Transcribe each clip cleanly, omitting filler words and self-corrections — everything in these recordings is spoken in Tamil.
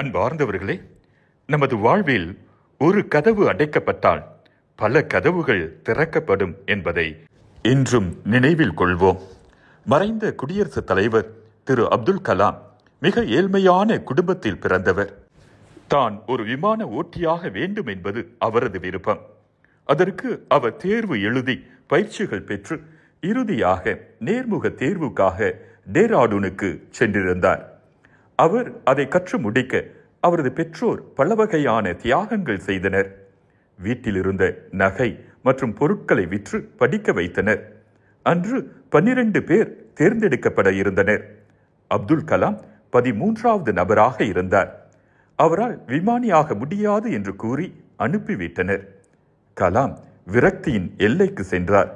அன்பார்ந்தவர்களே, நமது வாழ்வில் ஒரு கதவு அடைக்கப்பட்டால் பல கதவுகள் திறக்கப்படும் என்பதை இன்றும் நினைவில் கொள்வோம். மறைந்த குடியரசுத் தலைவர் திரு அப்துல் கலாம் மிக ஏழ்மையான குடும்பத்தில் பிறந்தவர். தான் ஒரு விமான ஓட்டியாக வேண்டும் என்பது அவரது விருப்பம். அதற்கு அவர் தேர்வு எழுதி பயிற்சிகள் பெற்று இறுதியாக நேர்முக தேர்வுக்காக டேராடூனுக்கு சென்றிருந்தார். அவர் அதை கற்று முடிக்க அவரது பெற்றோர் பல வகையான தியாகங்கள் செய்தனர். வீட்டில் இருந்த நகை மற்றும் பொருட்களை விற்று படிக்க வைத்தனர். அன்று 12 பேர் தேர்ந்தெடுக்கப்பட இருந்தனர். அப்துல் கலாம் 13வது நபராக இருந்தார். அவரால் விமானியாக முடியாது என்று கூறி அனுப்பிவிட்டனர். கலாம் விரக்தியின் எல்லைக்கு சென்றார்.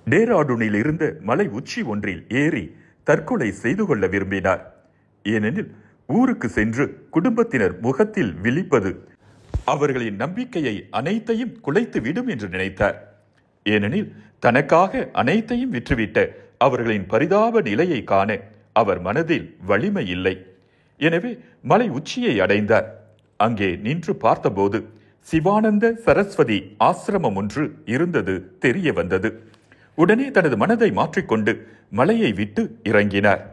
டேராடூனில் இருந்த மலை உச்சி ஒன்றில் ஏறி தற்கொலை செய்து கொள்ள விரும்பினார். ஏனெனில் ஊருக்கு சென்று குடும்பத்தினர் முகத்தில் விழிப்பது அவர்களின் நம்பிக்கையை அனைத்தையும் குலைத்து விடும் என்று நினைத்தார். ஏனெனில் தனக்காக அனைத்தையும் விற்றுவிட்ட அவர்களின் பரிதாப நிலையை காண அவர் மனதில் வலிமை இல்லை. எனவே மலை உச்சியை அடைந்தார். அங்கே நின்று பார்த்தபோது சிவானந்த சரஸ்வதி ஆசிரமம் ஒன்று இருந்தது தெரிய வந்தது. உடனே தனது மனதை மாற்றிக்கொண்டு மலையை விட்டு இறங்கினார்.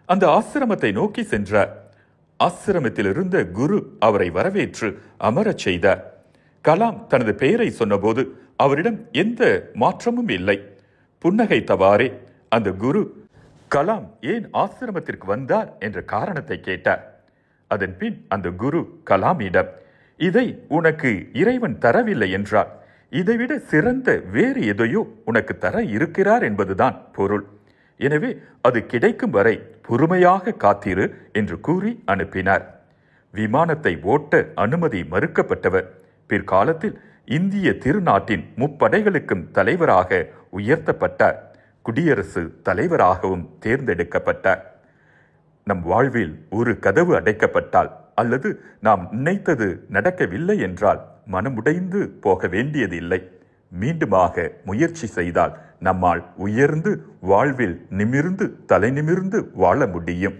அந்த ஆசிரமத்தை நோக்கி சென்றார். ஆசிரமத்தில் இருந்த குரு அவரை வரவேற்று அமரச் செய்தார். கலாம் தனது பெயரை சொன்னபோது அவரிடம் எந்த மாற்றமும் இல்லை. புன்னகைத்தவாறே அந்த குரு கலாம் ஏன் ஆசிரமத்திற்கு வந்தார் என்ற காரணத்தை கேட்டார். அதன் பின் அந்த குரு கலாமிடம், இதை உனக்கு இறைவன் தரவில்லை என்றால் இதைவிட சிறந்த வேறு எதையோ உனக்கு தர இருக்கிறார் என்பதுதான் பொருள். எனவே அது கிடைக்கும் வரை பொறுமையாக காத்திரு என்று கூறி அனுப்பினார். விமானத்தை ஓட்ட அனுமதி மறுக்கப்பட்டவர் பிற்காலத்தில் இந்திய திருநாட்டின் முப்படைகளுக்கும் தலைவராக உயர்த்தப்பட்டார். குடியரசு தலைவராகவும் தேர்ந்தெடுக்கப்பட்டார். நம் வாழ்வில் ஒரு கதவு அடைக்கப்பட்டால் அல்லது நாம் நினைத்தது நடக்கவில்லை என்றால் மனமுடைந்து போக வேண்டியதில்லை. மீண்டுமாக முயற்சி செய்தால் நம்மால் உயர்ந்து வாழ்வில் நிமிர்ந்து தலை நிமிர்ந்து வாழ முடியும்.